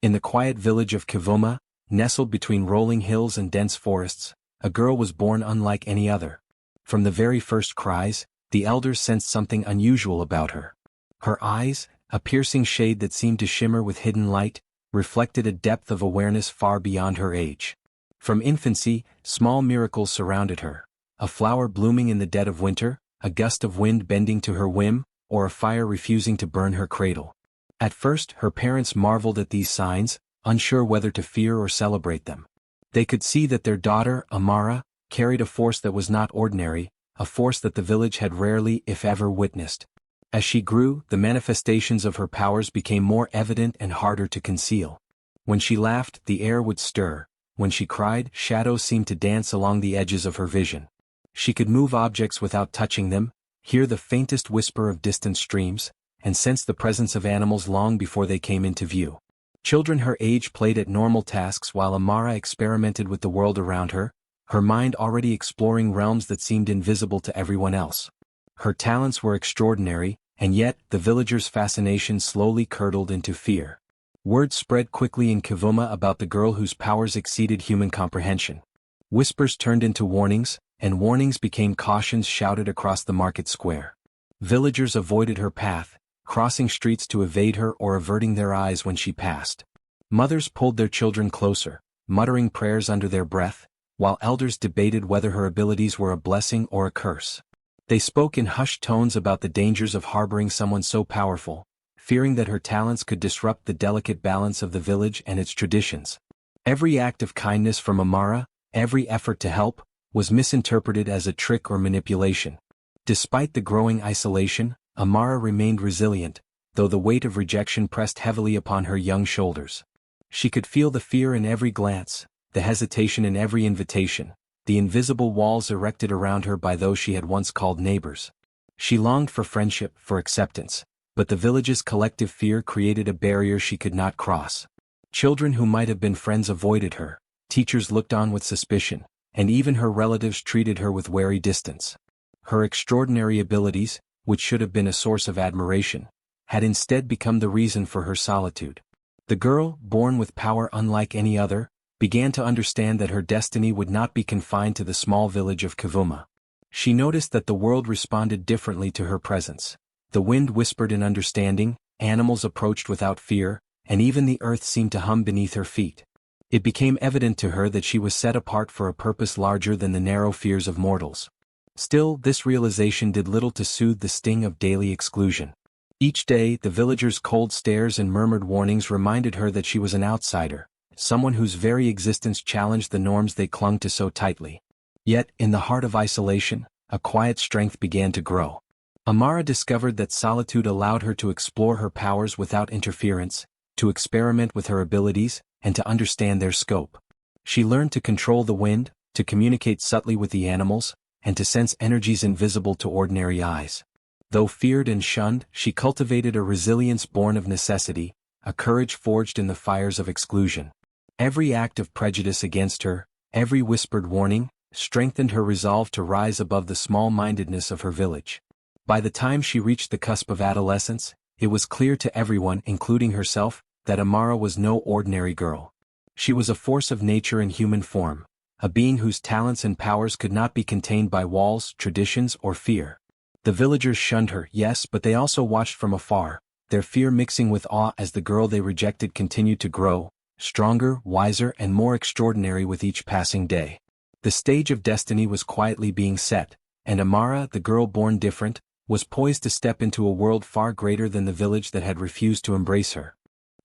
In the quiet village of Kivuma, nestled between rolling hills and dense forests, a girl was born unlike any other. From the very first cries, the elders sensed something unusual about her. Her eyes, a piercing shade that seemed to shimmer with hidden light, reflected a depth of awareness far beyond her age. From infancy, small miracles surrounded her. A flower blooming in the dead of winter, a gust of wind bending to her whim, or a fire refusing to burn her cradle. At first, her parents marveled at these signs, unsure whether to fear or celebrate them. They could see that their daughter, Amara, carried a force that was not ordinary, a force that the village had rarely, if ever, witnessed. As she grew, the manifestations of her powers became more evident and harder to conceal. When she laughed, the air would stir. When she cried, shadows seemed to dance along the edges of her vision. She could move objects without touching them, hear the faintest whisper of distant streams, and sense the presence of animals long before they came into view. Children her age played at normal tasks while Amara experimented with the world around her, her mind already exploring realms that seemed invisible to everyone else. Her talents were extraordinary, and yet the villagers' fascination slowly curdled into fear. Word spread quickly in Kivuma about the girl whose powers exceeded human comprehension. Whispers turned into warnings, and warnings became cautions shouted across the market square. Villagers avoided her path, crossing streets to evade her or averting their eyes when she passed. Mothers pulled their children closer, muttering prayers under their breath, while elders debated whether her abilities were a blessing or a curse. They spoke in hushed tones about the dangers of harboring someone so powerful, fearing that her talents could disrupt the delicate balance of the village and its traditions. Every act of kindness from Amara, every effort to help, was misinterpreted as a trick or manipulation. Despite the growing isolation, Amara remained resilient, though the weight of rejection pressed heavily upon her young shoulders. She could feel the fear in every glance, the hesitation in every invitation, the invisible walls erected around her by those she had once called neighbors. She longed for friendship, for acceptance, but the village's collective fear created a barrier she could not cross. Children who might have been friends avoided her, teachers looked on with suspicion, and even her relatives treated her with wary distance. Her extraordinary abilities, which should have been a source of admiration, had instead become the reason for her solitude. The girl, born with power unlike any other, began to understand that her destiny would not be confined to the small village of Kivuma. She noticed that the world responded differently to her presence. The wind whispered in understanding, animals approached without fear, and even the earth seemed to hum beneath her feet. It became evident to her that she was set apart for a purpose larger than the narrow fears of mortals. Still, this realization did little to soothe the sting of daily exclusion. Each day, the villagers' cold stares and murmured warnings reminded her that she was an outsider, someone whose very existence challenged the norms they clung to so tightly. Yet, in the heart of isolation, a quiet strength began to grow. Amara discovered that solitude allowed her to explore her powers without interference, to experiment with her abilities, and to understand their scope. She learned to control the wind, to communicate subtly with the animals, and to sense energies invisible to ordinary eyes. Though feared and shunned, she cultivated a resilience born of necessity, a courage forged in the fires of exclusion. Every act of prejudice against her, every whispered warning, strengthened her resolve to rise above the small-mindedness of her village. By the time she reached the cusp of adolescence, it was clear to everyone, including herself, that Amara was no ordinary girl. She was a force of nature in human form, a being whose talents and powers could not be contained by walls, traditions, or fear. The villagers shunned her, yes, but they also watched from afar, their fear mixing with awe as the girl they rejected continued to grow, stronger, wiser, and more extraordinary with each passing day. The stage of destiny was quietly being set, and Amara, the girl born different, was poised to step into a world far greater than the village that had refused to embrace her.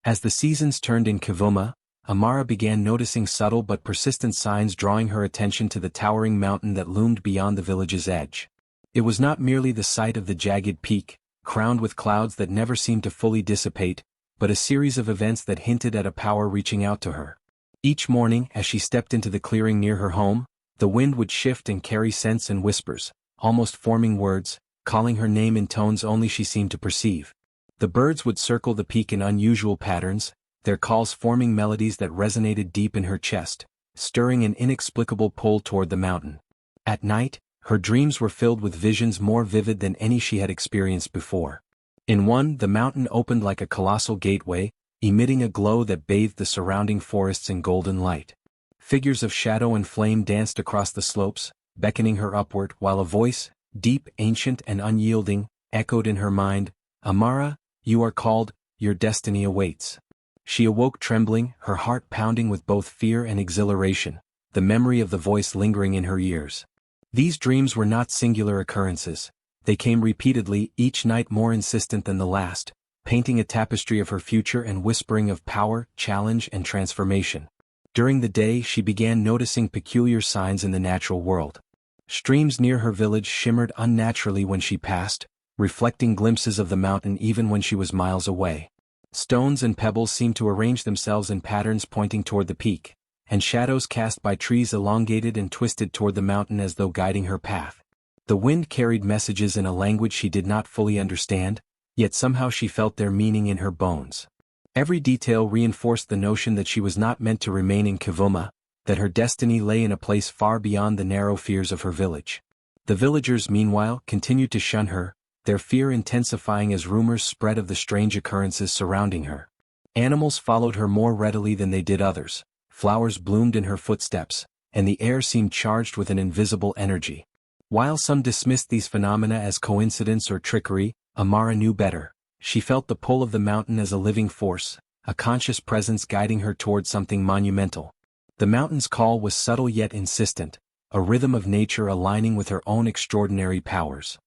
As the seasons turned in Kivuma, Amara began noticing subtle but persistent signs drawing her attention to the towering mountain that loomed beyond the village's edge. It was not merely the sight of the jagged peak, crowned with clouds that never seemed to fully dissipate, but a series of events that hinted at a power reaching out to her. Each morning, as she stepped into the clearing near her home, the wind would shift and carry scents and whispers, almost forming words, calling her name in tones only she seemed to perceive. The birds would circle the peak in unusual patterns, their calls forming melodies that resonated deep in her chest, stirring an inexplicable pull toward the mountain. At night, her dreams were filled with visions more vivid than any she had experienced before. In one, the mountain opened like a colossal gateway, emitting a glow that bathed the surrounding forests in golden light. Figures of shadow and flame danced across the slopes, beckoning her upward, while a voice, deep, ancient and unyielding, echoed in her mind, "Amara, you are called, your destiny awaits." She awoke trembling, her heart pounding with both fear and exhilaration, the memory of the voice lingering in her ears. These dreams were not singular occurrences. They came repeatedly, each night more insistent than the last, painting a tapestry of her future and whispering of power, challenge and transformation. During the day she began noticing peculiar signs in the natural world. Streams near her village shimmered unnaturally when she passed, reflecting glimpses of the mountain even when she was miles away. Stones and pebbles seemed to arrange themselves in patterns pointing toward the peak, and shadows cast by trees elongated and twisted toward the mountain as though guiding her path. The wind carried messages in a language she did not fully understand, yet somehow she felt their meaning in her bones. Every detail reinforced the notion that she was not meant to remain in Kivoma, that her destiny lay in a place far beyond the narrow fears of her village. The villagers, meanwhile, continued to shun her, their fear intensifying as rumors spread of the strange occurrences surrounding her. Animals followed her more readily than they did others, flowers bloomed in her footsteps, and the air seemed charged with an invisible energy. While some dismissed these phenomena as coincidence or trickery, Amara knew better. She felt the pull of the mountain as a living force, a conscious presence guiding her toward something monumental. The mountain's call was subtle yet insistent, a rhythm of nature aligning with her own extraordinary powers.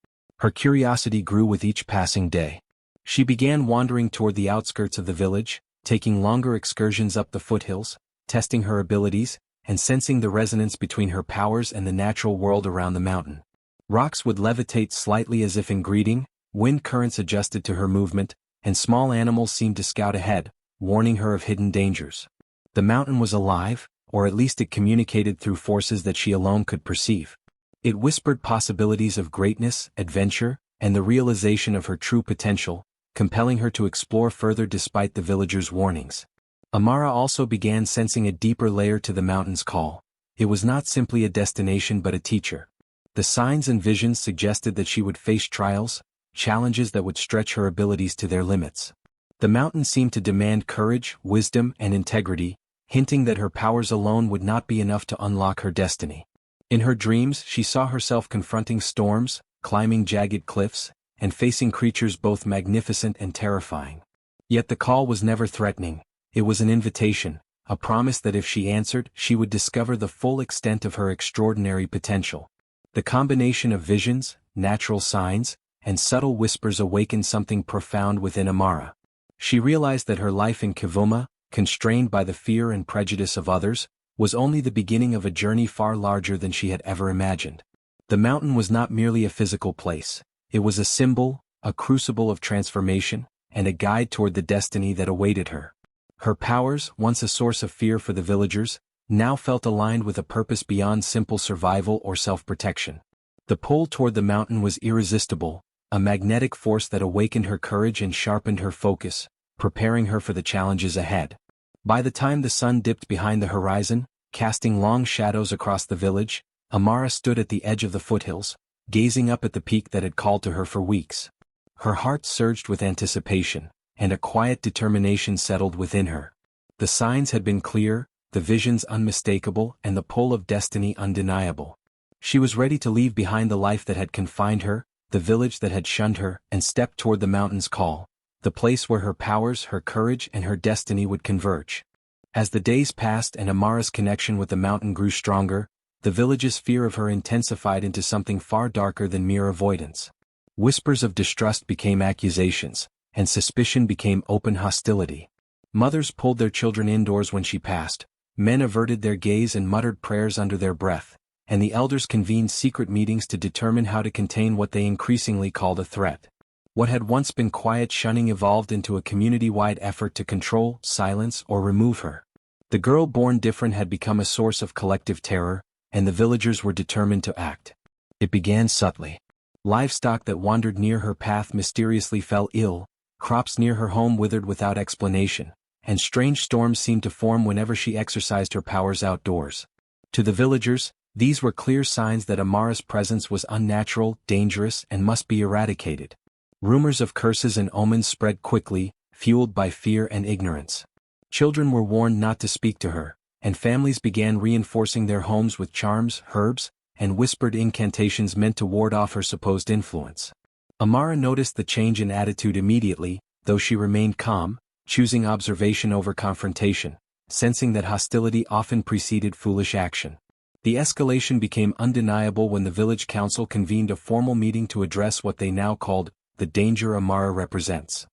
Her curiosity grew with each passing day. She began wandering toward the outskirts of the village, taking longer excursions up the foothills, testing her abilities, and sensing the resonance between her powers and the natural world around the mountain. Rocks would levitate slightly as if in greeting, wind currents adjusted to her movement, and small animals seemed to scout ahead, warning her of hidden dangers. The mountain was alive, or at least it communicated through forces that she alone could perceive. It whispered possibilities of greatness, adventure, and the realization of her true potential, compelling her to explore further despite the villagers' warnings. Amara also began sensing a deeper layer to the mountain's call. It was not simply a destination but a teacher. The signs and visions suggested that she would face trials, challenges that would stretch her abilities to their limits. The mountain seemed to demand courage, wisdom, and integrity, hinting that her powers alone would not be enough to unlock her destiny. In her dreams, she saw herself confronting storms, climbing jagged cliffs, and facing creatures both magnificent and terrifying. Yet the call was never threatening. It was an invitation, a promise that if she answered, she would discover the full extent of her extraordinary potential. The combination of visions, natural signs, and subtle whispers awakened something profound within Amara. She realized that her life in Kivoma, constrained by the fear and prejudice of others, was only the beginning of a journey far larger than she had ever imagined. The mountain was not merely a physical place. It was a symbol, a crucible of transformation, and a guide toward the destiny that awaited her. Her powers, once a source of fear for the villagers, now felt aligned with a purpose beyond simple survival or self-protection. The pull toward the mountain was irresistible, a magnetic force that awakened her courage and sharpened her focus, preparing her for the challenges ahead. By the time the sun dipped behind the horizon, casting long shadows across the village, Amara stood at the edge of the foothills, gazing up at the peak that had called to her for weeks. Her heart surged with anticipation, and a quiet determination settled within her. The signs had been clear, the visions unmistakable, and the pull of destiny undeniable. She was ready to leave behind the life that had confined her, the village that had shunned her, and step toward the mountain's call, the place where her powers, her courage, and her destiny would converge. As the days passed and Amara's connection with the mountain grew stronger, the village's fear of her intensified into something far darker than mere avoidance. Whispers of distrust became accusations, and suspicion became open hostility. Mothers pulled their children indoors when she passed, men averted their gaze and muttered prayers under their breath, and the elders convened secret meetings to determine how to contain what they increasingly called a threat. What had once been quiet shunning evolved into a community-wide effort to control, silence, or remove her. The girl born different had become a source of collective terror, and the villagers were determined to act. It began subtly. Livestock that wandered near her path mysteriously fell ill, crops near her home withered without explanation, and strange storms seemed to form whenever she exercised her powers outdoors. To the villagers, these were clear signs that Amara's presence was unnatural, dangerous, and must be eradicated. Rumors of curses and omens spread quickly, fueled by fear and ignorance. Children were warned not to speak to her, and families began reinforcing their homes with charms, herbs, and whispered incantations meant to ward off her supposed influence. Amara noticed the change in attitude immediately, though she remained calm, choosing observation over confrontation, sensing that hostility often preceded foolish action. The escalation became undeniable when the village council convened a formal meeting to address what they now called the danger Amara represents.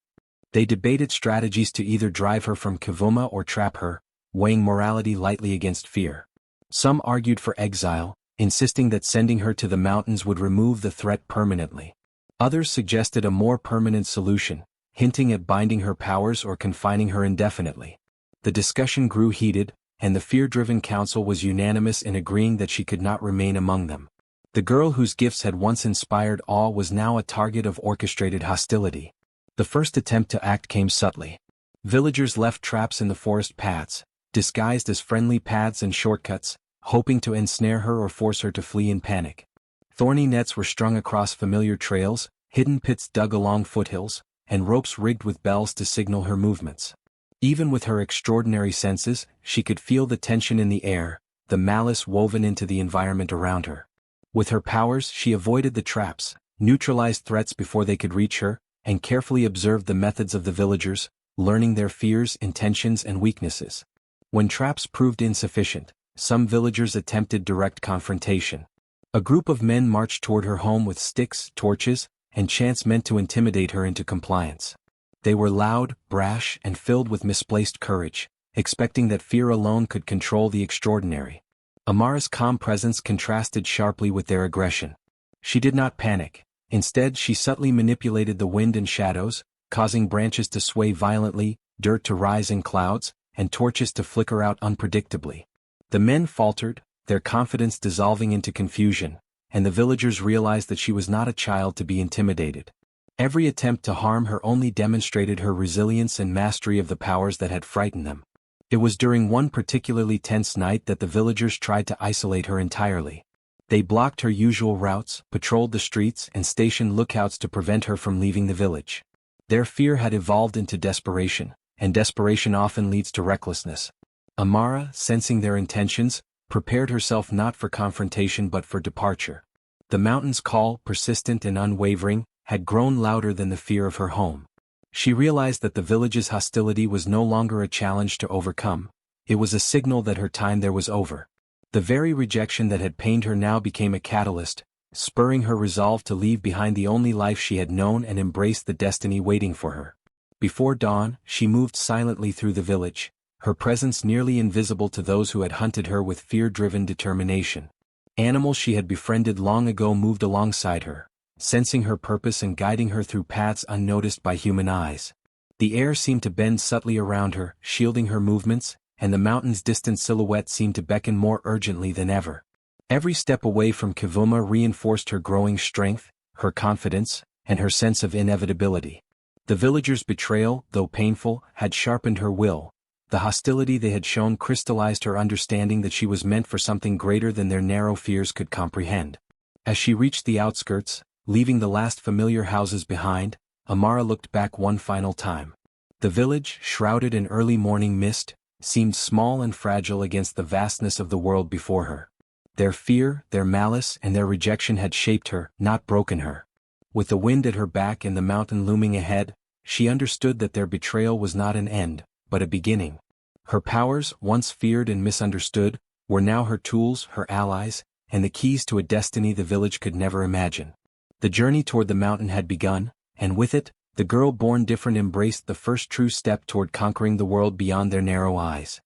They debated strategies to either drive her from Kivoma or trap her, weighing morality lightly against fear. Some argued for exile, insisting that sending her to the mountains would remove the threat permanently. Others suggested a more permanent solution, hinting at binding her powers or confining her indefinitely. The discussion grew heated, and the fear-driven council was unanimous in agreeing that she could not remain among them. The girl whose gifts had once inspired awe was now a target of orchestrated hostility. The first attempt to act came subtly. Villagers left traps in the forest paths, disguised as friendly paths and shortcuts, hoping to ensnare her or force her to flee in panic. Thorny nets were strung across familiar trails, hidden pits dug along foothills, and ropes rigged with bells to signal her movements. Even with her extraordinary senses, she could feel the tension in the air, the malice woven into the environment around her. With her powers, she avoided the traps, neutralized threats before they could reach her, and carefully observed the methods of the villagers, learning their fears, intentions, and weaknesses. When traps proved insufficient, some villagers attempted direct confrontation. A group of men marched toward her home with sticks, torches, and chants meant to intimidate her into compliance. They were loud, brash, and filled with misplaced courage, expecting that fear alone could control the extraordinary. Amara's calm presence contrasted sharply with their aggression. She did not panic. Instead, she subtly manipulated the wind and shadows, causing branches to sway violently, dirt to rise in clouds, and torches to flicker out unpredictably. The men faltered, their confidence dissolving into confusion, and the villagers realized that she was not a child to be intimidated. Every attempt to harm her only demonstrated her resilience and mastery of the powers that had frightened them. It was during one particularly tense night that the villagers tried to isolate her entirely. They blocked her usual routes, patrolled the streets, and stationed lookouts to prevent her from leaving the village. Their fear had evolved into desperation, and desperation often leads to recklessness. Amara, sensing their intentions, prepared herself not for confrontation but for departure. The mountain's call, persistent and unwavering, had grown louder than the fear of her home. She realized that the village's hostility was no longer a challenge to overcome, it was a signal that her time there was over. The very rejection that had pained her now became a catalyst, spurring her resolve to leave behind the only life she had known and embrace the destiny waiting for her. Before dawn, she moved silently through the village, her presence nearly invisible to those who had hunted her with fear-driven determination. Animals she had befriended long ago moved alongside her, sensing her purpose and guiding her through paths unnoticed by human eyes. The air seemed to bend subtly around her, shielding her movements, and the mountain's distant silhouette seemed to beckon more urgently than ever. Every step away from Kivoma reinforced her growing strength, her confidence, and her sense of inevitability. The villagers' betrayal, though painful, had sharpened her will. The hostility they had shown crystallized her understanding that she was meant for something greater than their narrow fears could comprehend. As she reached the outskirts, leaving the last familiar houses behind, Amara looked back one final time. The village, shrouded in early morning mist, seemed small and fragile against the vastness of the world before her. Their fear, their malice, and their rejection had shaped her, not broken her. With the wind at her back and the mountain looming ahead, she understood that their betrayal was not an end, but a beginning. Her powers, once feared and misunderstood, were now her tools, her allies, and the keys to a destiny the village could never imagine. The journey toward the mountain had begun, and with it, the girl born different embraced the first true step toward conquering the world beyond their narrow eyes.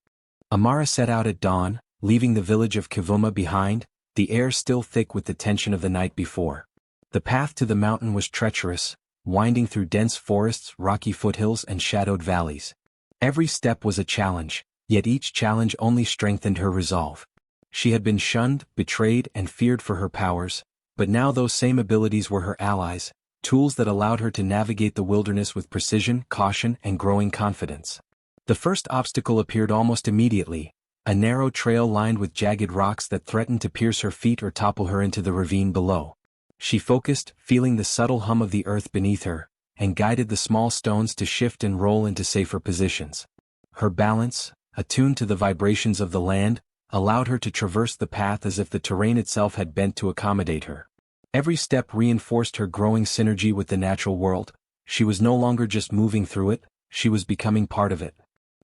Amara set out at dawn, leaving the village of Kivoma behind, the air still thick with the tension of the night before. The path to the mountain was treacherous, winding through dense forests, rocky foothills, and shadowed valleys. Every step was a challenge, yet each challenge only strengthened her resolve. She had been shunned, betrayed, and feared for her powers, but now those same abilities were her allies, tools that allowed her to navigate the wilderness with precision, caution, and growing confidence. The first obstacle appeared almost immediately, a narrow trail lined with jagged rocks that threatened to pierce her feet or topple her into the ravine below. She focused, feeling the subtle hum of the earth beneath her, and guided the small stones to shift and roll into safer positions. Her balance, attuned to the vibrations of the land, allowed her to traverse the path as if the terrain itself had bent to accommodate her. Every step reinforced her growing synergy with the natural world. She was no longer just moving through it, she was becoming part of it.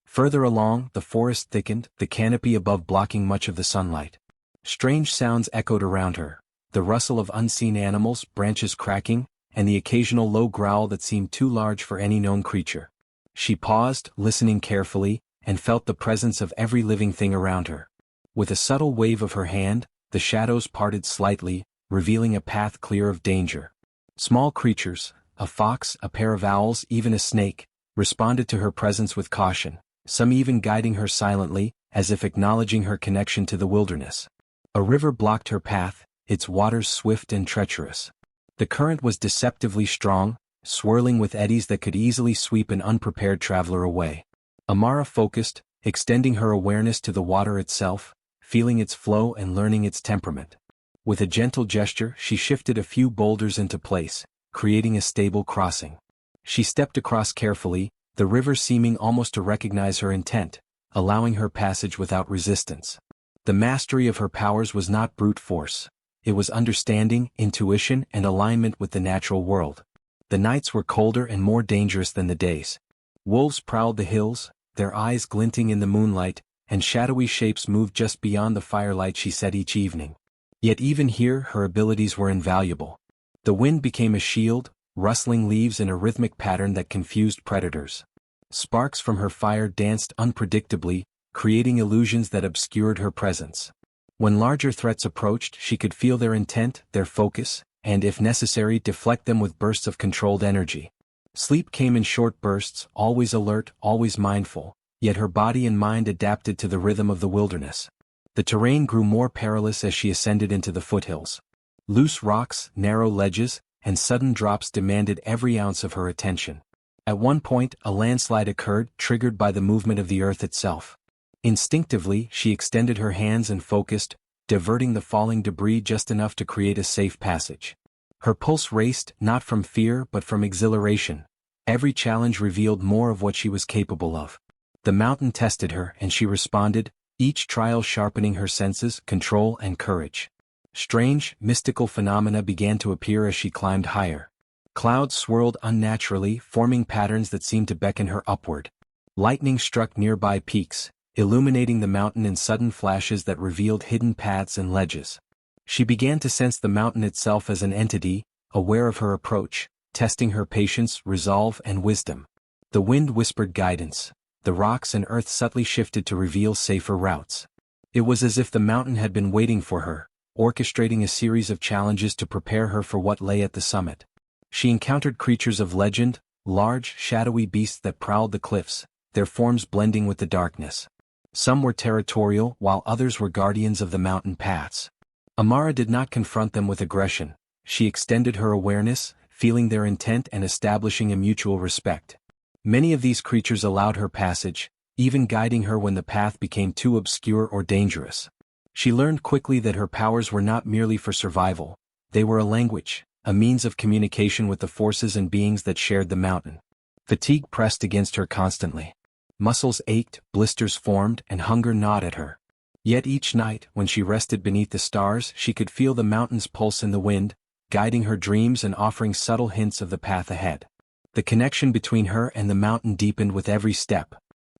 Further along, the forest thickened, the canopy above blocking much of the sunlight. Strange sounds echoed around her, the rustle of unseen animals, branches cracking, and the occasional low growl that seemed too large for any known creature. She paused, listening carefully, and felt the presence of every living thing around her. With a subtle wave of her hand, the shadows parted slightly, revealing a path clear of danger. Small creatures, a fox, a pair of owls, even a snake, responded to her presence with caution, some even guiding her silently, as if acknowledging her connection to the wilderness. A river blocked her path, its waters swift and treacherous. The current was deceptively strong, swirling with eddies that could easily sweep an unprepared traveler away. Amara focused, extending her awareness to the water itself, feeling its flow and learning its temperament. With a gentle gesture, she shifted a few boulders into place, creating a stable crossing. She stepped across carefully, the river seeming almost to recognize her intent, allowing her passage without resistance. The mastery of her powers was not brute force. It was understanding, intuition, and alignment with the natural world. The nights were colder and more dangerous than the days. Wolves prowled the hills, their eyes glinting in the moonlight, and shadowy shapes moved just beyond the firelight she set each evening. Yet even here her abilities were invaluable. The wind became a shield, rustling leaves in a rhythmic pattern that confused predators. Sparks from her fire danced unpredictably, creating illusions that obscured her presence. When larger threats approached, she could feel their intent, their focus, and if necessary deflect them with bursts of controlled energy. Sleep came in short bursts, always alert, always mindful, yet her body and mind adapted to the rhythm of the wilderness. The terrain grew more perilous as she ascended into the foothills. Loose rocks, narrow ledges, and sudden drops demanded every ounce of her attention. At one point, a landslide occurred, triggered by the movement of the earth itself. Instinctively, she extended her hands and focused, diverting the falling debris just enough to create a safe passage. Her pulse raced, not from fear but from exhilaration. Every challenge revealed more of what she was capable of. The mountain tested her and she responded, each trial sharpening her senses, control, and courage. Strange, mystical phenomena began to appear as she climbed higher. Clouds swirled unnaturally, forming patterns that seemed to beckon her upward. Lightning struck nearby peaks, illuminating the mountain in sudden flashes that revealed hidden paths and ledges. She began to sense the mountain itself as an entity, aware of her approach, testing her patience, resolve, and wisdom. The wind whispered guidance. The rocks and earth subtly shifted to reveal safer routes. It was as if the mountain had been waiting for her, orchestrating a series of challenges to prepare her for what lay at the summit. She encountered creatures of legend, large, shadowy beasts that prowled the cliffs, their forms blending with the darkness. Some were territorial, while others were guardians of the mountain paths. Amara did not confront them with aggression. She extended her awareness, feeling their intent and establishing a mutual respect. Many of these creatures allowed her passage, even guiding her when the path became too obscure or dangerous. She learned quickly that her powers were not merely for survival. They were a language, a means of communication with the forces and beings that shared the mountain. Fatigue pressed against her constantly. Muscles ached, blisters formed, and hunger gnawed at her. Yet each night, when she rested beneath the stars, she could feel the mountain's pulse in the wind, guiding her dreams and offering subtle hints of the path ahead. The connection between her and the mountain deepened with every step.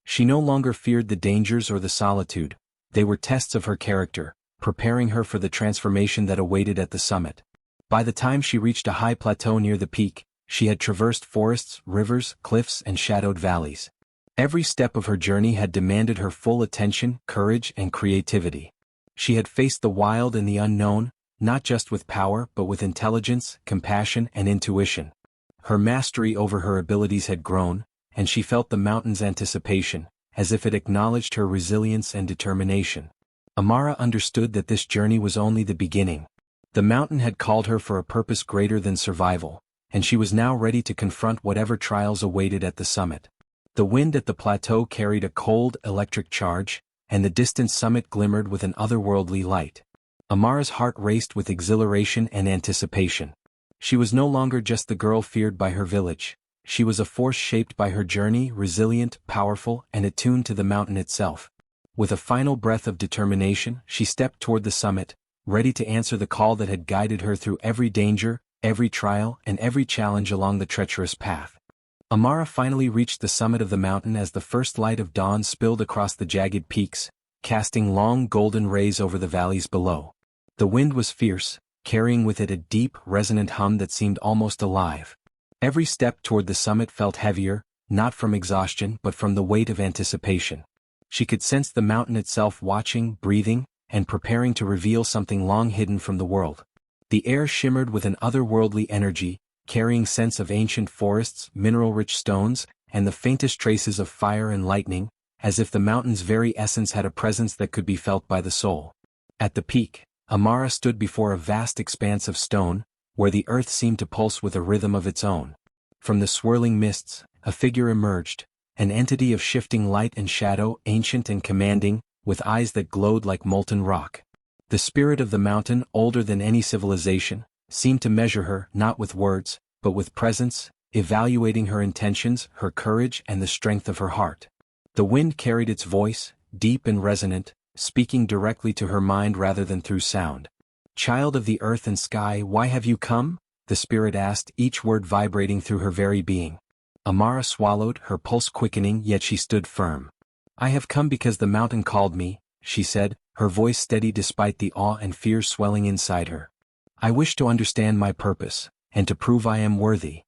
She no longer feared the dangers or the solitude. They were tests of her character, preparing her for the transformation that awaited at the summit. By the time she reached a high plateau near the peak, she had traversed forests, rivers, cliffs, and shadowed valleys. Every step of her journey had demanded her full attention, courage, and creativity. She had faced the wild and the unknown, not just with power but with intelligence, compassion, and intuition. Her mastery over her abilities had grown, and she felt the mountain's anticipation, as if it acknowledged her resilience and determination. Amara understood that this journey was only the beginning. The mountain had called her for a purpose greater than survival, and she was now ready to confront whatever trials awaited at the summit. The wind at the plateau carried a cold, electric charge, and the distant summit glimmered with an otherworldly light. Amara's heart raced with exhilaration and anticipation. She was no longer just the girl feared by her village. She was a force shaped by her journey, resilient, powerful, and attuned to the mountain itself. With a final breath of determination, she stepped toward the summit, ready to answer the call that had guided her through every danger, every trial, and every challenge along the treacherous path. Amara finally reached the summit of the mountain as the first light of dawn spilled across the jagged peaks, casting long golden rays over the valleys below. The wind was fierce, carrying with it a deep, resonant hum that seemed almost alive. Every step toward the summit felt heavier, not from exhaustion but from the weight of anticipation. She could sense the mountain itself watching, breathing, and preparing to reveal something long hidden from the world. The air shimmered with an otherworldly energy, carrying scents of ancient forests, mineral-rich stones, and the faintest traces of fire and lightning, as if the mountain's very essence had a presence that could be felt by the soul. At the peak, Amara stood before a vast expanse of stone, where the earth seemed to pulse with a rhythm of its own. From the swirling mists, a figure emerged, an entity of shifting light and shadow, ancient and commanding, with eyes that glowed like molten rock. The spirit of the mountain, older than any civilization, seemed to measure her, not with words, but with presence, evaluating her intentions, her courage, and the strength of her heart. The wind carried its voice, deep and resonant, speaking directly to her mind rather than through sound. "Child of the earth and sky, why have you come?" the spirit asked, each word vibrating through her very being. Amara swallowed, her pulse quickening, yet she stood firm. "I have come because the mountain called me," she said, her voice steady despite the awe and fear swelling inside her. "I wish to understand my purpose, and to prove I am worthy."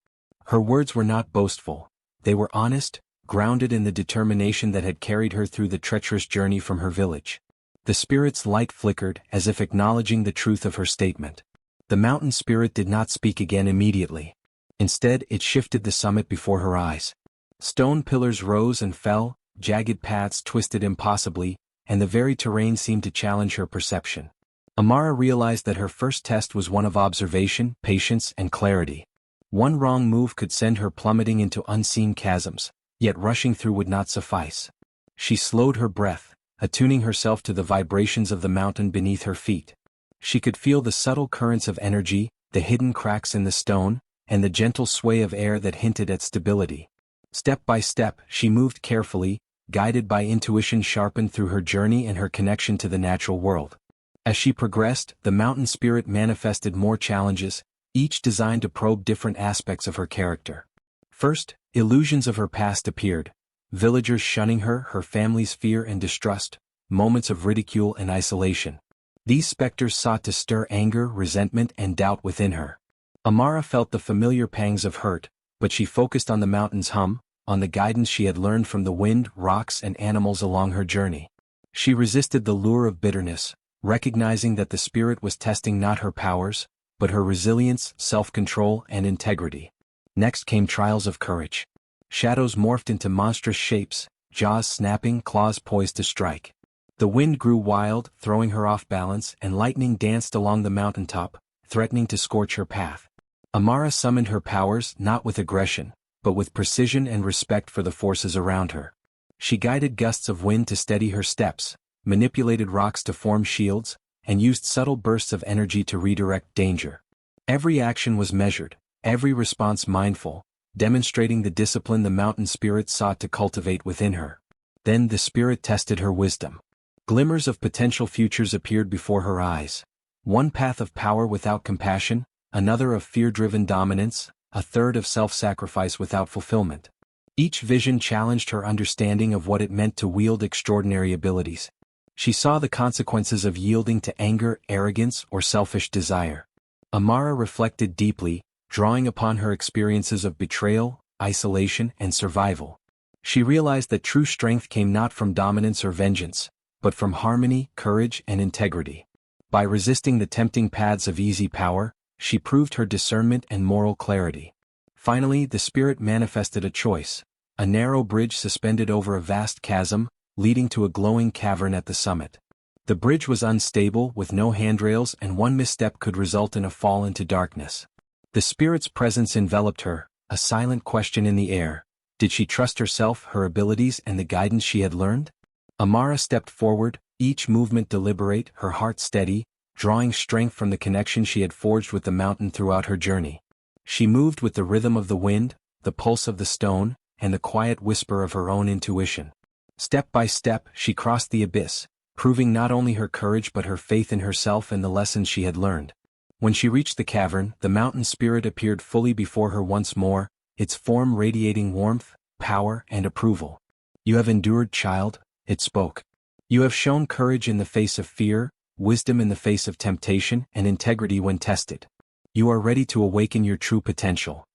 Her words were not boastful. They were honest, grounded in the determination that had carried her through the treacherous journey from her village. The spirit's light flickered, as if acknowledging the truth of her statement. The mountain spirit did not speak again immediately. Instead, it shifted the summit before her eyes. Stone pillars rose and fell, jagged paths twisted impossibly, and the very terrain seemed to challenge her perception. Amara realized that her first test was one of observation, patience, and clarity. One wrong move could send her plummeting into unseen chasms, yet rushing through would not suffice. She slowed her breath, attuning herself to the vibrations of the mountain beneath her feet. She could feel the subtle currents of energy, the hidden cracks in the stone, and the gentle sway of air that hinted at stability. Step by step, she moved carefully, guided by intuition sharpened through her journey and her connection to the natural world. As she progressed, the mountain spirit manifested more challenges, each designed to probe different aspects of her character. First, illusions of her past appeared, villagers shunning her, her family's fear and distrust, moments of ridicule and isolation. These specters sought to stir anger, resentment, and doubt within her. Amara felt the familiar pangs of hurt, but she focused on the mountain's hum, on the guidance she had learned from the wind, rocks, and animals along her journey. She resisted the lure of bitterness, recognizing that the spirit was testing not her powers, but her resilience, self-control, and integrity. Next came trials of courage. Shadows morphed into monstrous shapes, jaws snapping, claws poised to strike. The wind grew wild, throwing her off balance, and lightning danced along the mountaintop, threatening to scorch her path. Amara summoned her powers not with aggression, but with precision and respect for the forces around her. She guided gusts of wind to steady her steps, manipulated rocks to form shields, and used subtle bursts of energy to redirect danger. Every action was measured, every response mindful, demonstrating the discipline the mountain spirit sought to cultivate within her. Then the spirit tested her wisdom. Glimmers of potential futures appeared before her eyes. One path of power without compassion, another of fear-driven dominance, a third of self-sacrifice without fulfillment. Each vision challenged her understanding of what it meant to wield extraordinary abilities. She saw the consequences of yielding to anger, arrogance, or selfish desire. Amara reflected deeply, drawing upon her experiences of betrayal, isolation, and survival. She realized that true strength came not from dominance or vengeance, but from harmony, courage, and integrity. By resisting the tempting paths of easy power, she proved her discernment and moral clarity. Finally, the spirit manifested a choice, a narrow bridge suspended over a vast chasm, leading to a glowing cavern at the summit. The bridge was unstable, with no handrails, and one misstep could result in a fall into darkness. The spirit's presence enveloped her, a silent question in the air. Did she trust herself, her abilities, and the guidance she had learned? Amara stepped forward, each movement deliberate, her heart steady, drawing strength from the connection she had forged with the mountain throughout her journey. She moved with the rhythm of the wind, the pulse of the stone, and the quiet whisper of her own intuition. Step by step, she crossed the abyss, proving not only her courage but her faith in herself and the lessons she had learned. When she reached the cavern, the mountain spirit appeared fully before her once more, its form radiating warmth, power, and approval. "You have endured, child," it spoke. "You have shown courage in the face of fear, wisdom in the face of temptation, and integrity when tested. You are ready to awaken your true potential."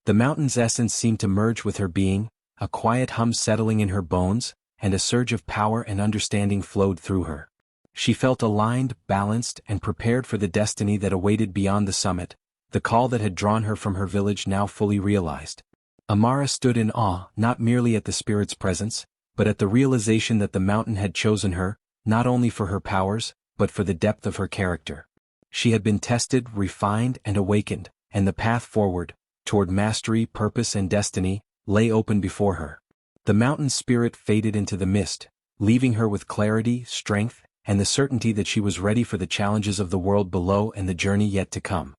The mountain's essence seemed to merge with her being, a quiet hum settling in her bones, and a surge of power and understanding flowed through her. She felt aligned, balanced, and prepared for the destiny that awaited beyond the summit, the call that had drawn her from her village now fully realized. Amara stood in awe, not merely at the spirit's presence, but at the realization that the mountain had chosen her, not only for her powers, but for the depth of her character. She had been tested, refined, and awakened, and the path forward, toward mastery, purpose, and destiny, lay open before her. The mountain spirit faded into the mist, leaving her with clarity, strength, and the certainty that she was ready for the challenges of the world below and the journey yet to come.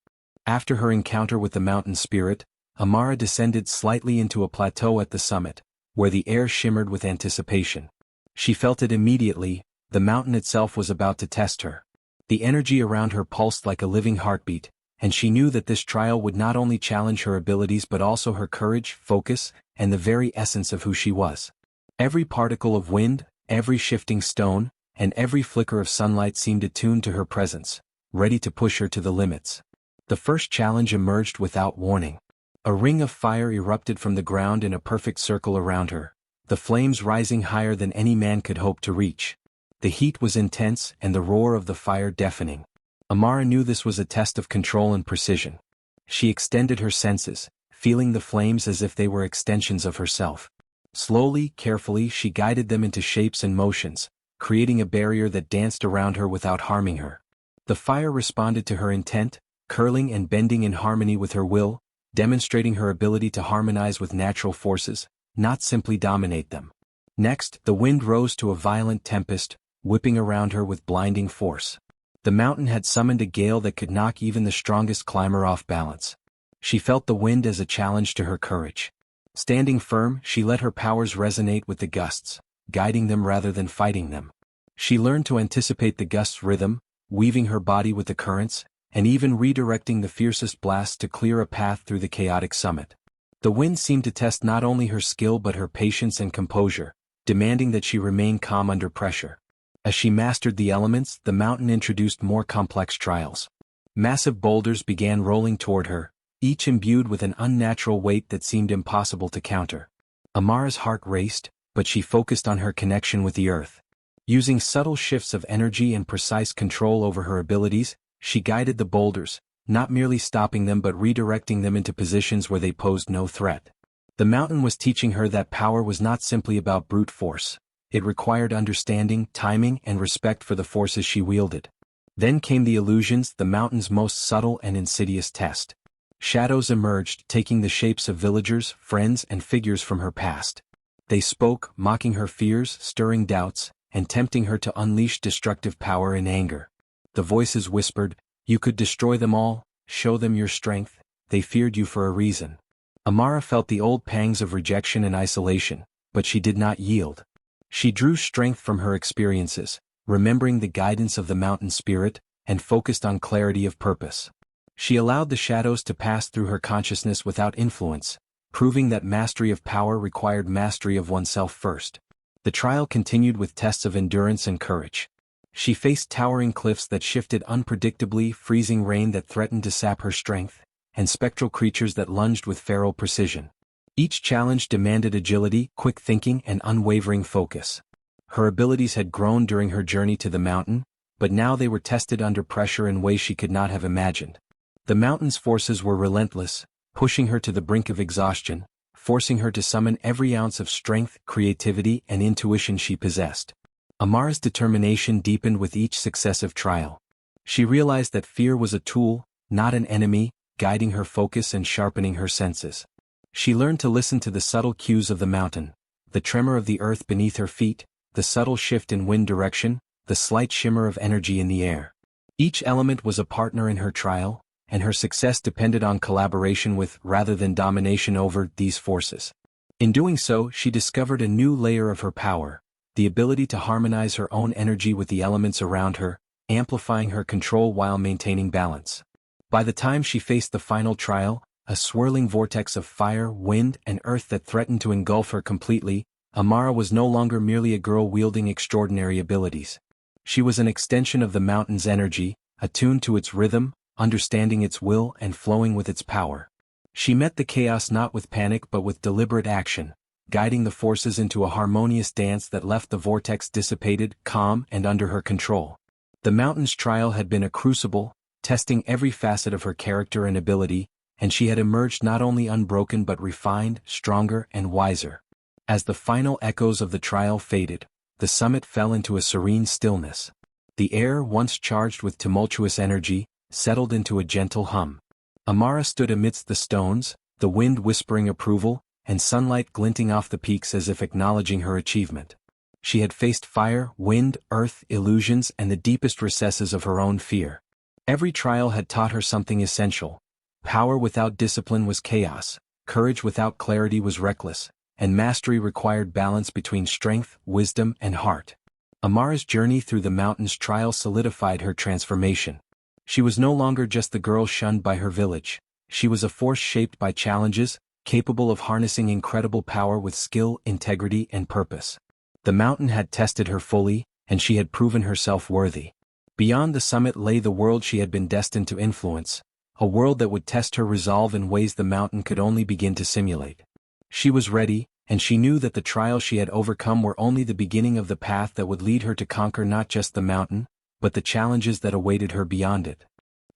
After her encounter with the mountain spirit, Amara descended slightly into a plateau at the summit, where the air shimmered with anticipation. She felt it immediately, the mountain itself was about to test her. The energy around her pulsed like a living heartbeat, and she knew that this trial would not only challenge her abilities but also her courage, focus, and the very essence of who she was. Every particle of wind, every shifting stone, and every flicker of sunlight seemed attuned to her presence, ready to push her to the limits. The first challenge emerged without warning. A ring of fire erupted from the ground in a perfect circle around her, the flames rising higher than any man could hope to reach. The heat was intense and the roar of the fire deafening. Amara knew this was a test of control and precision. She extended her senses, feeling the flames as if they were extensions of herself. Slowly, carefully, she guided them into shapes and motions, creating a barrier that danced around her without harming her. The fire responded to her intent, curling and bending in harmony with her will, demonstrating her ability to harmonize with natural forces, not simply dominate them. Next, the wind rose to a violent tempest, whipping around her with blinding force. The mountain had summoned a gale that could knock even the strongest climber off balance. She felt the wind as a challenge to her courage. Standing firm, she let her powers resonate with the gusts, guiding them rather than fighting them. She learned to anticipate the gust's rhythm, weaving her body with the currents, and even redirecting the fiercest blasts to clear a path through the chaotic summit. The wind seemed to test not only her skill but her patience and composure, demanding that she remain calm under pressure. As she mastered the elements, the mountain introduced more complex trials. Massive boulders began rolling toward her, each imbued with an unnatural weight that seemed impossible to counter. Amara's heart raced, but she focused on her connection with the earth. Using subtle shifts of energy and precise control over her abilities, she guided the boulders, not merely stopping them but redirecting them into positions where they posed no threat. The mountain was teaching her that power was not simply about brute force. It required understanding, timing, and respect for the forces she wielded. Then came the illusions, the mountain's most subtle and insidious test. Shadows emerged, taking the shapes of villagers, friends, and figures from her past. They spoke, mocking her fears, stirring doubts, and tempting her to unleash destructive power in anger. The voices whispered, "You could destroy them all, show them your strength, they feared you for a reason." Amara felt the old pangs of rejection and isolation, but she did not yield. She drew strength from her experiences, remembering the guidance of the mountain spirit, and focused on clarity of purpose. She allowed the shadows to pass through her consciousness without influence, proving that mastery of power required mastery of oneself first. The trial continued with tests of endurance and courage. She faced towering cliffs that shifted unpredictably, freezing rain that threatened to sap her strength, and spectral creatures that lunged with feral precision. Each challenge demanded agility, quick thinking, and unwavering focus. Her abilities had grown during her journey to the mountain, but now they were tested under pressure in ways she could not have imagined. The mountain's forces were relentless, pushing her to the brink of exhaustion, forcing her to summon every ounce of strength, creativity, and intuition she possessed. Amara's determination deepened with each successive trial. She realized that fear was a tool, not an enemy, guiding her focus and sharpening her senses. She learned to listen to the subtle cues of the mountain, the tremor of the earth beneath her feet, the subtle shift in wind direction, the slight shimmer of energy in the air. Each element was a partner in her trial, and her success depended on collaboration with, rather than domination over, these forces. In doing so, she discovered a new layer of her power, the ability to harmonize her own energy with the elements around her, amplifying her control while maintaining balance. By the time she faced the final trial, a swirling vortex of fire, wind, and earth that threatened to engulf her completely, Amara was no longer merely a girl wielding extraordinary abilities. She was an extension of the mountain's energy, attuned to its rhythm, understanding its will and flowing with its power. She met the chaos not with panic but with deliberate action, guiding the forces into a harmonious dance that left the vortex dissipated, calm, and under her control. The mountain's trial had been a crucible, testing every facet of her character and ability, and she had emerged not only unbroken but refined, stronger, and wiser. As the final echoes of the trial faded, the summit fell into a serene stillness. The air, once charged with tumultuous energy, settled into a gentle hum. Amara stood amidst the stones, the wind whispering approval, and sunlight glinting off the peaks as if acknowledging her achievement. She had faced fire, wind, earth, illusions, and the deepest recesses of her own fear. Every trial had taught her something essential. Power without discipline was chaos, courage without clarity was reckless, and mastery required balance between strength, wisdom, and heart. Amara's journey through the mountain's trial solidified her transformation. She was no longer just the girl shunned by her village. She was a force shaped by challenges, capable of harnessing incredible power with skill, integrity, and purpose. The mountain had tested her fully, and she had proven herself worthy. Beyond the summit lay the world she had been destined to influence, a world that would test her resolve in ways the mountain could only begin to simulate. She was ready, and she knew that the trials she had overcome were only the beginning of the path that would lead her to conquer not just the mountain, but the challenges that awaited her beyond it.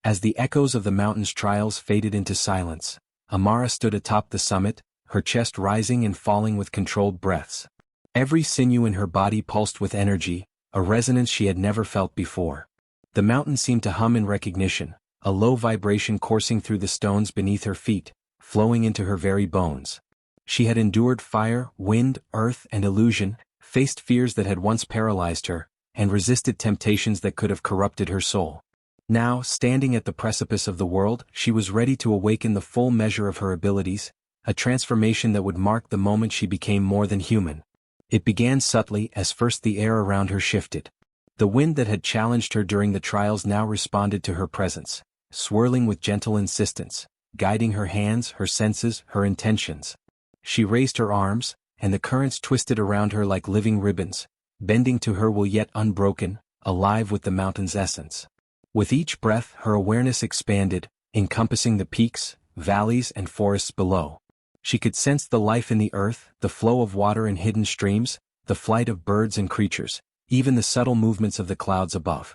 As the echoes of the mountain's trials faded into silence, Amara stood atop the summit, her chest rising and falling with controlled breaths. Every sinew in her body pulsed with energy, a resonance she had never felt before. The mountain seemed to hum in recognition, a low vibration coursing through the stones beneath her feet, flowing into her very bones. She had endured fire, wind, earth, and illusion, faced fears that had once paralyzed her, and resisted temptations that could have corrupted her soul. Now, standing at the precipice of the world, she was ready to awaken the full measure of her abilities, a transformation that would mark the moment she became more than human. It began subtly as first the air around her shifted. The wind that had challenged her during the trials now responded to her presence, swirling with gentle insistence, guiding her hands, her senses, her intentions. She raised her arms, and the currents twisted around her like living ribbons, bending to her will yet unbroken, alive with the mountain's essence. With each breath, her awareness expanded, encompassing the peaks, valleys, and forests below. She could sense the life in the earth, the flow of water in hidden streams, the flight of birds and creatures, even the subtle movements of the clouds above.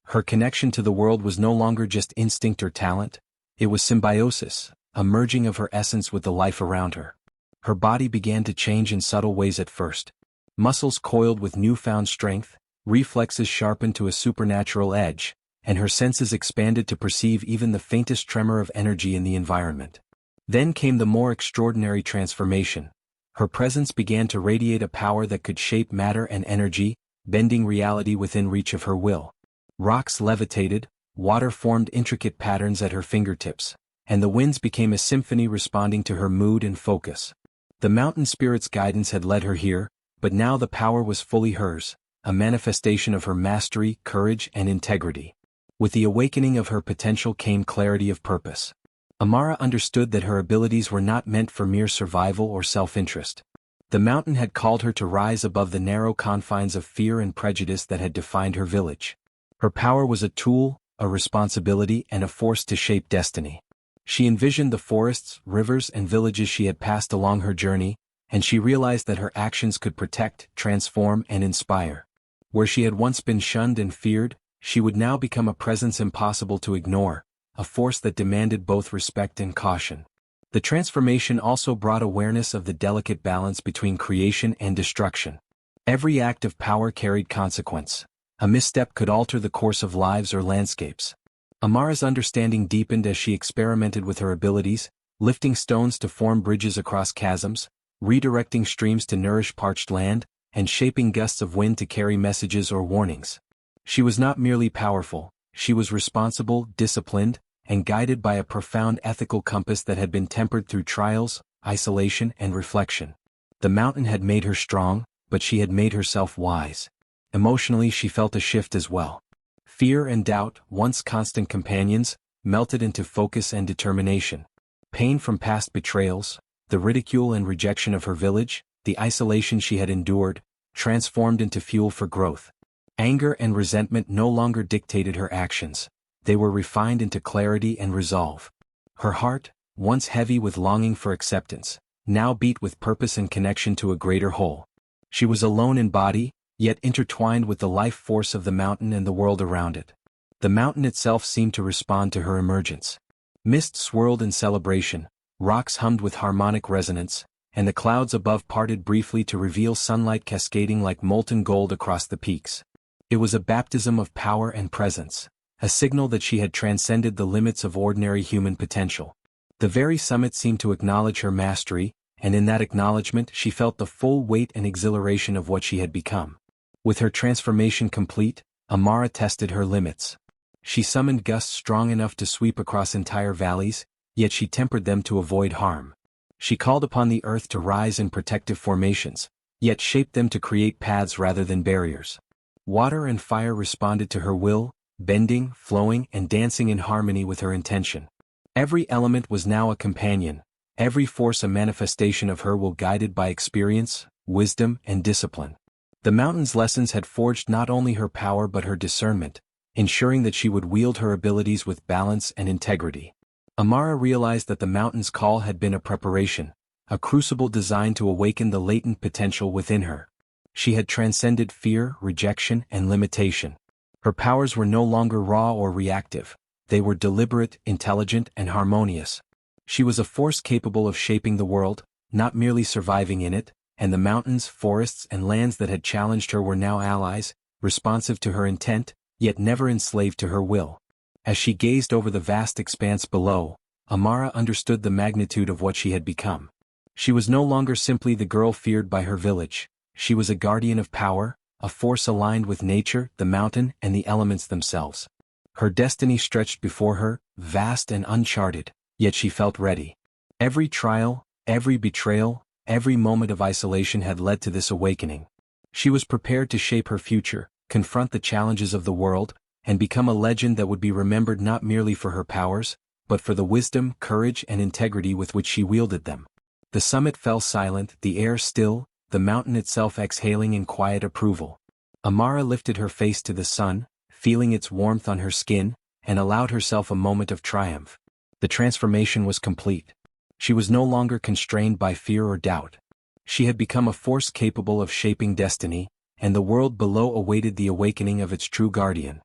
Her connection to the world was no longer just instinct or talent, it was symbiosis, a merging of her essence with the life around her. Her body began to change in subtle ways at first. Muscles coiled with newfound strength, reflexes sharpened to a supernatural edge, and her senses expanded to perceive even the faintest tremor of energy in the environment. Then came the more extraordinary transformation. Her presence began to radiate a power that could shape matter and energy, bending reality within reach of her will. Rocks levitated, water formed intricate patterns at her fingertips, and the winds became a symphony responding to her mood and focus. The mountain spirit's guidance had led her here, but now the power was fully hers, a manifestation of her mastery, courage, and integrity. With the awakening of her potential came clarity of purpose. Amara understood that her abilities were not meant for mere survival or self-interest. The mountain had called her to rise above the narrow confines of fear and prejudice that had defined her village. Her power was a tool, a responsibility, and a force to shape destiny. She envisioned the forests, rivers, and villages she had passed along her journey, and she realized that her actions could protect, transform, and inspire. Where she had once been shunned and feared, she would now become a presence impossible to ignore, a force that demanded both respect and caution. The transformation also brought awareness of the delicate balance between creation and destruction. Every act of power carried consequence. A misstep could alter the course of lives or landscapes. Amara's understanding deepened as she experimented with her abilities, lifting stones to form bridges across chasms, redirecting streams to nourish parched land, and shaping gusts of wind to carry messages or warnings. She was not merely powerful, she was responsible, disciplined, and guided by a profound ethical compass that had been tempered through trials, isolation, and reflection. The mountain had made her strong, but she had made herself wise. Emotionally, she felt a shift as well. Fear and doubt, once constant companions, melted into focus and determination. Pain from past betrayals, the ridicule and rejection of her village, the isolation she had endured, transformed into fuel for growth. Anger and resentment no longer dictated her actions. They were refined into clarity and resolve. Her heart, once heavy with longing for acceptance, now beat with purpose and connection to a greater whole. She was alone in body, yet intertwined with the life force of the mountain and the world around it. The mountain itself seemed to respond to her emergence. Mist swirled in celebration, rocks hummed with harmonic resonance, and the clouds above parted briefly to reveal sunlight cascading like molten gold across the peaks. It was a baptism of power and presence, a signal that she had transcended the limits of ordinary human potential. The very summit seemed to acknowledge her mastery, and in that acknowledgement she felt the full weight and exhilaration of what she had become. With her transformation complete, Amara tested her limits. She summoned gusts strong enough to sweep across entire valleys, yet she tempered them to avoid harm. She called upon the earth to rise in protective formations, yet shaped them to create paths rather than barriers. Water and fire responded to her will, bending, flowing, and dancing in harmony with her intention. Every element was now a companion, every force a manifestation of her will guided by experience, wisdom, and discipline. The mountain's lessons had forged not only her power but her discernment, ensuring that she would wield her abilities with balance and integrity. Amara realized that the mountain's call had been a preparation, a crucible designed to awaken the latent potential within her. She had transcended fear, rejection, and limitation. Her powers were no longer raw or reactive. They were deliberate, intelligent, and harmonious. She was a force capable of shaping the world, not merely surviving in it, and the mountains, forests, and lands that had challenged her were now allies, responsive to her intent, yet never enslaved to her will. As she gazed over the vast expanse below, Amara understood the magnitude of what she had become. She was no longer simply the girl feared by her village. She was a guardian of power, a force aligned with nature, the mountain, and the elements themselves. Her destiny stretched before her, vast and uncharted, yet she felt ready. Every trial, every betrayal, every moment of isolation had led to this awakening. She was prepared to shape her future, confront the challenges of the world, and become a legend that would be remembered not merely for her powers, but for the wisdom, courage, and integrity with which she wielded them. The summit fell silent, the air still, the mountain itself exhaling in quiet approval. Amara lifted her face to the sun, feeling its warmth on her skin, and allowed herself a moment of triumph. The transformation was complete. She was no longer constrained by fear or doubt. She had become a force capable of shaping destiny, and the world below awaited the awakening of its true guardian.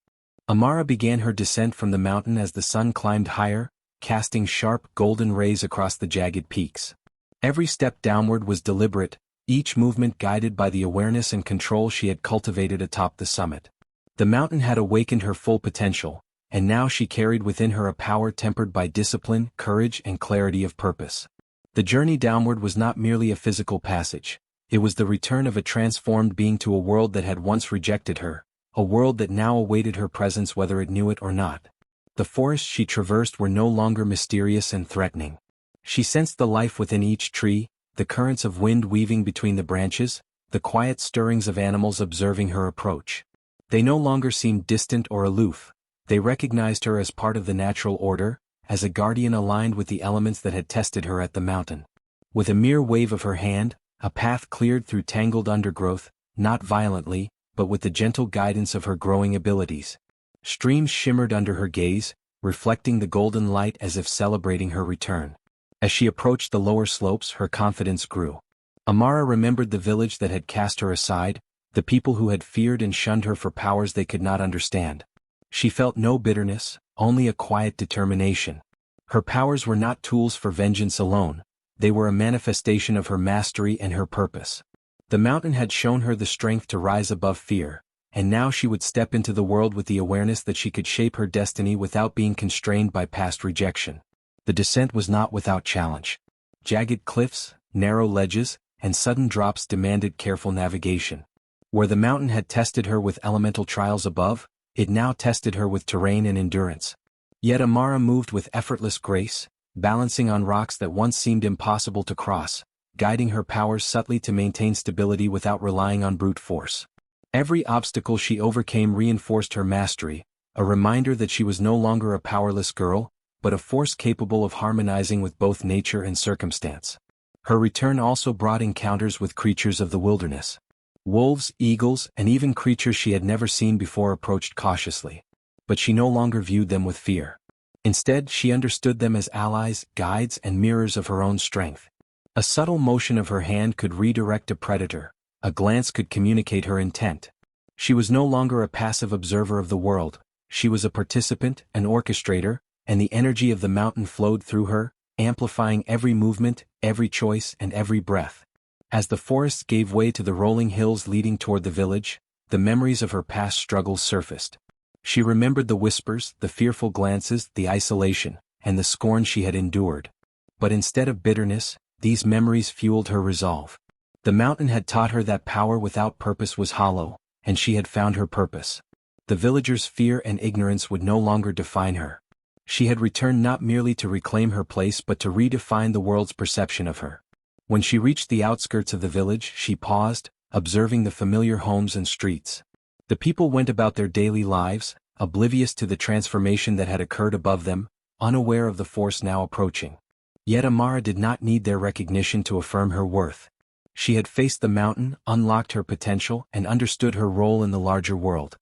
Amara began her descent from the mountain as the sun climbed higher, casting sharp, golden rays across the jagged peaks. Every step downward was deliberate, each movement guided by the awareness and control she had cultivated atop the summit. The mountain had awakened her full potential, and now she carried within her a power tempered by discipline, courage, and clarity of purpose. The journey downward was not merely a physical passage. It was the return of a transformed being to a world that had once rejected her, a world that now awaited her presence whether it knew it or not. The forests she traversed were no longer mysterious and threatening. She sensed the life within each tree, the currents of wind weaving between the branches, the quiet stirrings of animals observing her approach. They no longer seemed distant or aloof. They recognized her as part of the natural order, as a guardian aligned with the elements that had tested her at the mountain. With a mere wave of her hand, a path cleared through tangled undergrowth, not violently, but with the gentle guidance of her growing abilities. Streams shimmered under her gaze, reflecting the golden light as if celebrating her return. As she approached the lower slopes, her confidence grew. Amara remembered the village that had cast her aside, the people who had feared and shunned her for powers they could not understand. She felt no bitterness, only a quiet determination. Her powers were not tools for vengeance alone, they were a manifestation of her mastery and her purpose. The mountain had shown her the strength to rise above fear, and now she would step into the world with the awareness that she could shape her destiny without being constrained by past rejection. The descent was not without challenge. Jagged cliffs, narrow ledges, and sudden drops demanded careful navigation. Where the mountain had tested her with elemental trials above, it now tested her with terrain and endurance. Yet Amara moved with effortless grace, balancing on rocks that once seemed impossible to cross, guiding her powers subtly to maintain stability without relying on brute force. Every obstacle she overcame reinforced her mastery, a reminder that she was no longer a powerless girl, but a force capable of harmonizing with both nature and circumstance. Her return also brought encounters with creatures of the wilderness. Wolves, eagles, and even creatures she had never seen before approached cautiously. But she no longer viewed them with fear. Instead, she understood them as allies, guides, and mirrors of her own strength. A subtle motion of her hand could redirect a predator, a glance could communicate her intent. She was no longer a passive observer of the world, she was a participant, an orchestrator, and the energy of the mountain flowed through her, amplifying every movement, every choice, and every breath. As the forests gave way to the rolling hills leading toward the village, the memories of her past struggles surfaced. She remembered the whispers, the fearful glances, the isolation, and the scorn she had endured. But instead of bitterness, these memories fueled her resolve. The mountain had taught her that power without purpose was hollow, and she had found her purpose. The villagers' fear and ignorance would no longer define her. She had returned not merely to reclaim her place but to redefine the world's perception of her. When she reached the outskirts of the village, she paused, observing the familiar homes and streets. The people went about their daily lives, oblivious to the transformation that had occurred above them, unaware of the force now approaching. Yet Amara did not need their recognition to affirm her worth. She had faced the mountain, unlocked her potential, and understood her role in the larger world.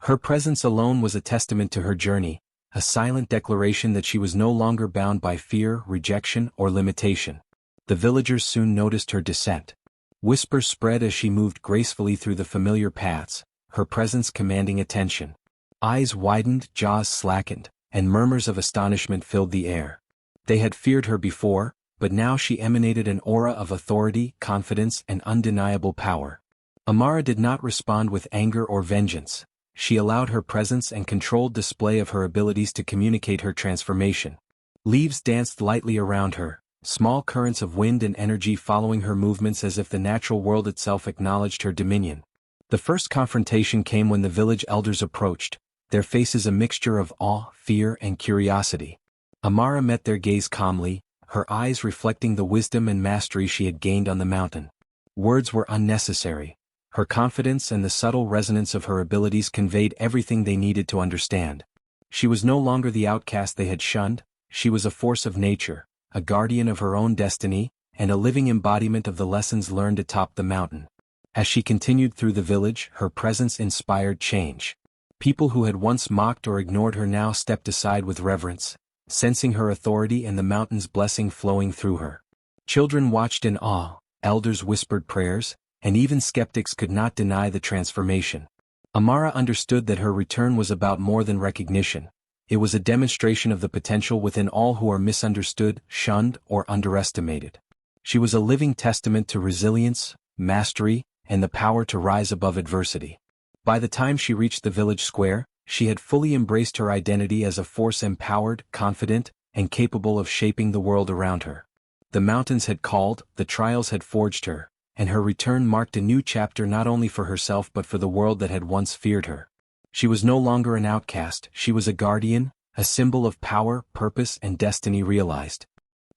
Her presence alone was a testament to her journey, a silent declaration that she was no longer bound by fear, rejection, or limitation. The villagers soon noticed her descent. Whispers spread as she moved gracefully through the familiar paths, her presence commanding attention. Eyes widened, jaws slackened, and murmurs of astonishment filled the air. They had feared her before, but now she emanated an aura of authority, confidence, and undeniable power. Amara did not respond with anger or vengeance. She allowed her presence and controlled display of her abilities to communicate her transformation. Leaves danced lightly around her, small currents of wind and energy following her movements as if the natural world itself acknowledged her dominion. The first confrontation came when the village elders approached, their faces a mixture of awe, fear, and curiosity. Amara met their gaze calmly, her eyes reflecting the wisdom and mastery she had gained on the mountain. Words were unnecessary. Her confidence and the subtle resonance of her abilities conveyed everything they needed to understand. She was no longer the outcast they had shunned, she was a force of nature, a guardian of her own destiny, and a living embodiment of the lessons learned atop the mountain. As she continued through the village, her presence inspired change. People who had once mocked or ignored her now stepped aside with reverence, sensing her authority and the mountain's blessing flowing through her. Children watched in awe, elders whispered prayers, and even skeptics could not deny the transformation. Amara understood that her return was about more than recognition. It was a demonstration of the potential within all who are misunderstood, shunned, or underestimated. She was a living testament to resilience, mastery, and the power to rise above adversity. By the time she reached the village square, she had fully embraced her identity as a force empowered, confident, and capable of shaping the world around her. The mountains had called, the trials had forged her, and her return marked a new chapter not only for herself but for the world that had once feared her. She was no longer an outcast, she was a guardian, a symbol of power, purpose, and destiny realized.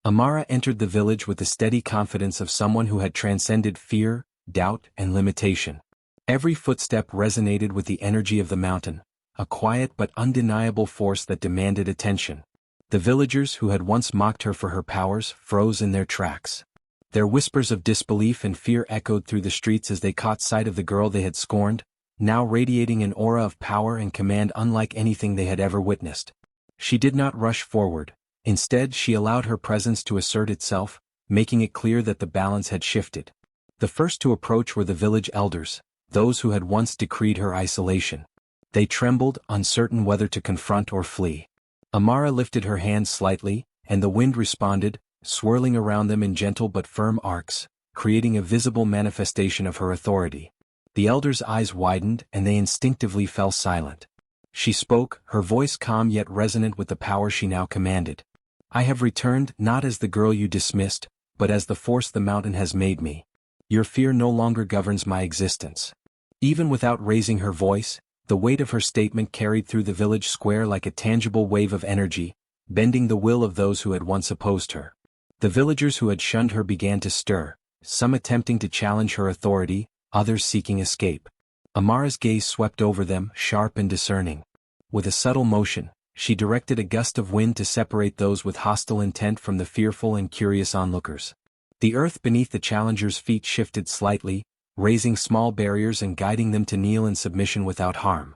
Amara entered the village with the steady confidence of someone who had transcended fear, doubt, and limitation. Every footstep resonated with the energy of the mountain, a quiet but undeniable force that demanded attention. The villagers who had once mocked her for her powers froze in their tracks. Their whispers of disbelief and fear echoed through the streets as they caught sight of the girl they had scorned, now radiating an aura of power and command unlike anything they had ever witnessed. She did not rush forward. Instead, she allowed her presence to assert itself, making it clear that the balance had shifted. The first to approach were the village elders, those who had once decreed her isolation. They trembled, uncertain whether to confront or flee. Amara lifted her hands slightly, and the wind responded, swirling around them in gentle but firm arcs, creating a visible manifestation of her authority. The elders' eyes widened, and they instinctively fell silent. She spoke, her voice calm yet resonant with the power she now commanded. "I have returned not as the girl you dismissed, but as the force the mountain has made me. Your fear no longer governs my existence." Even without raising her voice, The weight of her statement carried through the village square like a tangible wave of energy, bending the will of those who had once opposed her. The villagers who had shunned her began to stir, some attempting to challenge her authority, others seeking escape. Amara's gaze swept over them, sharp and discerning. With a subtle motion, she directed a gust of wind to separate those with hostile intent from the fearful and curious onlookers. The earth beneath the challengers' feet shifted slightly, raising small barriers and guiding them to kneel in submission without harm.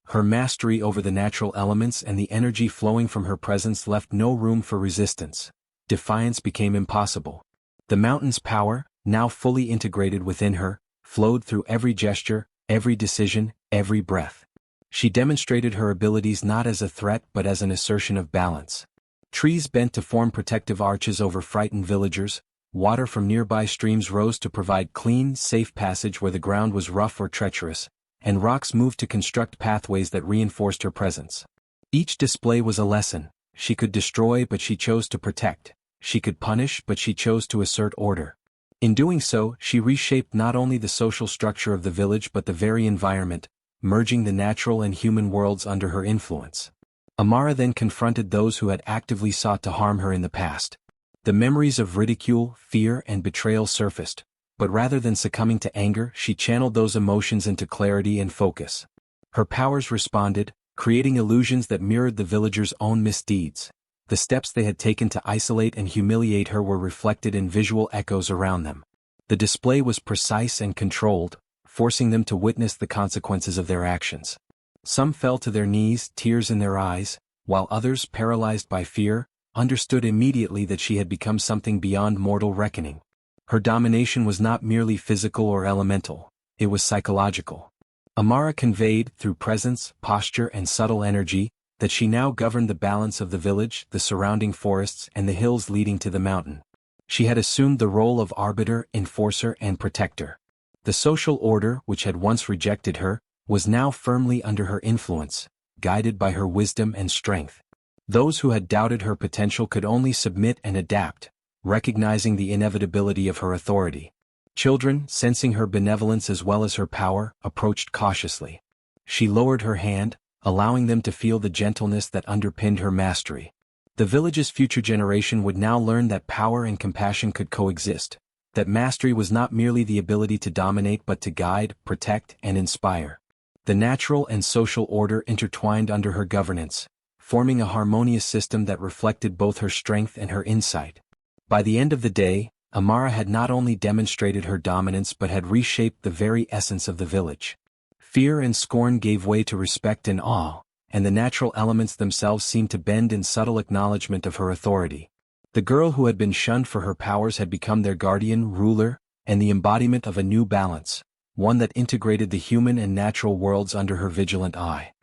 Her mastery over the natural elements and the energy flowing from her presence left no room for resistance. Defiance became impossible. The mountain's power, now fully integrated within her, flowed through every gesture, every decision, every breath. She demonstrated her abilities not as a threat but as an assertion of balance. Trees bent to form protective arches over frightened villagers, water from nearby streams rose to provide clean, safe passage where the ground was rough or treacherous, and rocks moved to construct pathways that reinforced her presence. Each display was a lesson. She could destroy but she chose to protect. She could punish but she chose to assert order. In doing so, she reshaped not only the social structure of the village but the very environment, merging the natural and human worlds under her influence. Amara then confronted those who had actively sought to harm her in the past. The memories of ridicule, fear, and betrayal surfaced, but rather than succumbing to anger, she channeled those emotions into clarity and focus. Her powers responded, creating illusions that mirrored the villagers' own misdeeds. The steps they had taken to isolate and humiliate her were reflected in visual echoes around them. The display was precise and controlled, forcing them to witness the consequences of their actions. Some fell to their knees, tears in their eyes, while others, paralyzed by fear, understood immediately that she had become something beyond mortal reckoning. Her domination was not merely physical or elemental, it was psychological. Amara conveyed, through presence, posture and subtle energy, that she now governed the balance of the village, the surrounding forests and the hills leading to the mountain. She had assumed the role of arbiter, enforcer and protector. The social order, which had once rejected her, was now firmly under her influence, guided by her wisdom and strength. Those who had doubted her potential could only submit and adapt, recognizing the inevitability of her authority. Children, sensing her benevolence as well as her power, approached cautiously. She lowered her hand, allowing them to feel the gentleness that underpinned her mastery. The village's future generation would now learn that power and compassion could coexist, that mastery was not merely the ability to dominate but to guide, protect, and inspire. The natural and social order intertwined under her governance, forming a harmonious system that reflected both her strength and her insight. By the end of the day, Amara had not only demonstrated her dominance but had reshaped the very essence of the village. Fear and scorn gave way to respect and awe, and the natural elements themselves seemed to bend in subtle acknowledgement of her authority. The girl who had been shunned for her powers had become their guardian, ruler, and the embodiment of a new balance, one that integrated the human and natural worlds under her vigilant eye.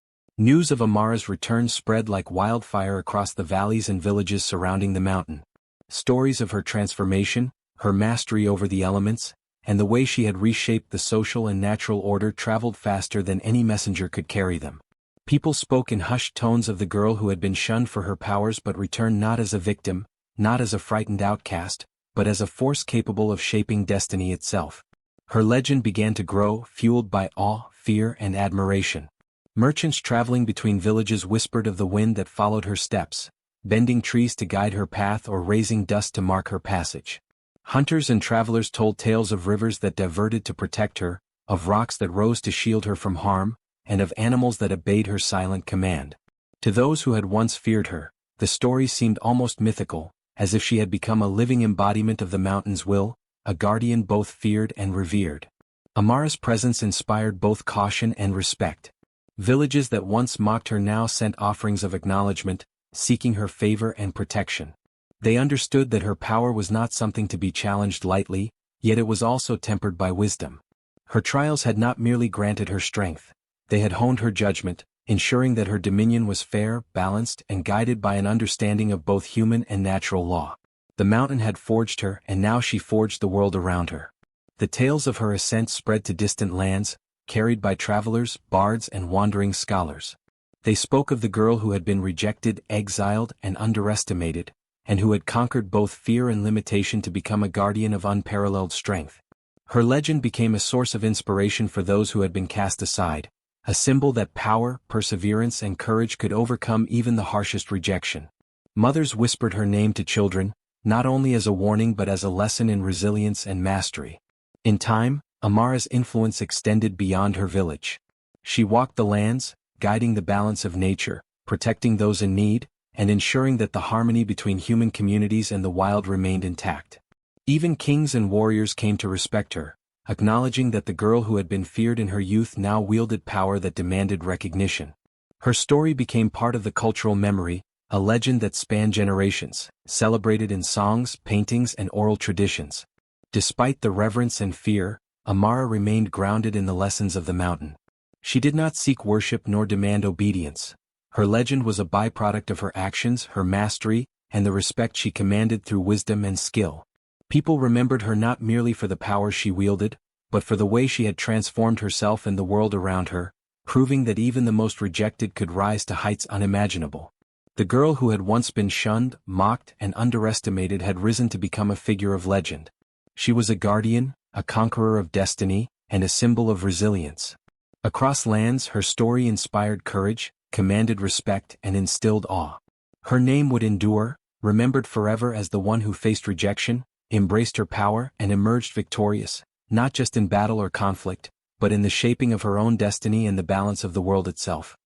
News of Amara's return spread like wildfire across the valleys and villages surrounding the mountain. Stories of her transformation, her mastery over the elements, and the way she had reshaped the social and natural order traveled faster than any messenger could carry them. People spoke in hushed tones of the girl who had been shunned for her powers but returned not as a victim, not as a frightened outcast, but as a force capable of shaping destiny itself. Her legend began to grow, fueled by awe, fear, and admiration. Merchants traveling between villages whispered of the wind that followed her steps, bending trees to guide her path or raising dust to mark her passage. Hunters and travelers told tales of rivers that diverted to protect her, of rocks that rose to shield her from harm, and of animals that obeyed her silent command. To those who had once feared her, the story seemed almost mythical, as if she had become a living embodiment of the mountain's will, a guardian both feared and revered. Amara's presence inspired both caution and respect. Villages that once mocked her now sent offerings of acknowledgement, seeking her favor and protection. They understood that her power was not something to be challenged lightly, yet it was also tempered by wisdom. Her trials had not merely granted her strength, they had honed her judgment, ensuring that her dominion was fair, balanced, and guided by an understanding of both human and natural law. The mountain had forged her, and now she forged the world around her. The tales of her ascent spread to distant lands, carried by travelers, bards, and wandering scholars. They spoke of the girl who had been rejected, exiled, and underestimated, and who had conquered both fear and limitation to become a guardian of unparalleled strength. Her legend became a source of inspiration for those who had been cast aside, a symbol that power, perseverance and courage could overcome even the harshest rejection. Mothers whispered her name to children, not only as a warning but as a lesson in resilience and mastery. In time, Amara's influence extended beyond her village. She walked the lands, guiding the balance of nature, protecting those in need, and ensuring that the harmony between human communities and the wild remained intact. Even kings and warriors came to respect her, acknowledging that the girl who had been feared in her youth now wielded power that demanded recognition. Her story became part of the cultural memory, a legend that spanned generations, celebrated in songs, paintings and oral traditions. Despite the reverence and fear, Amara remained grounded in the lessons of the mountain. She did not seek worship nor demand obedience. Her legend was a byproduct of her actions, her mastery, and the respect she commanded through wisdom and skill. People remembered her not merely for the power she wielded, but for the way she had transformed herself and the world around her, proving that even the most rejected could rise to heights unimaginable. The girl who had once been shunned, mocked, and underestimated had risen to become a figure of legend. She was a guardian, a conqueror of destiny, and a symbol of resilience. Across lands, her story inspired courage, commanded respect, and instilled awe. Her name would endure, remembered forever as the one who faced rejection, embraced her power, and emerged victorious, not just in battle or conflict, but in the shaping of her own destiny and the balance of the world itself.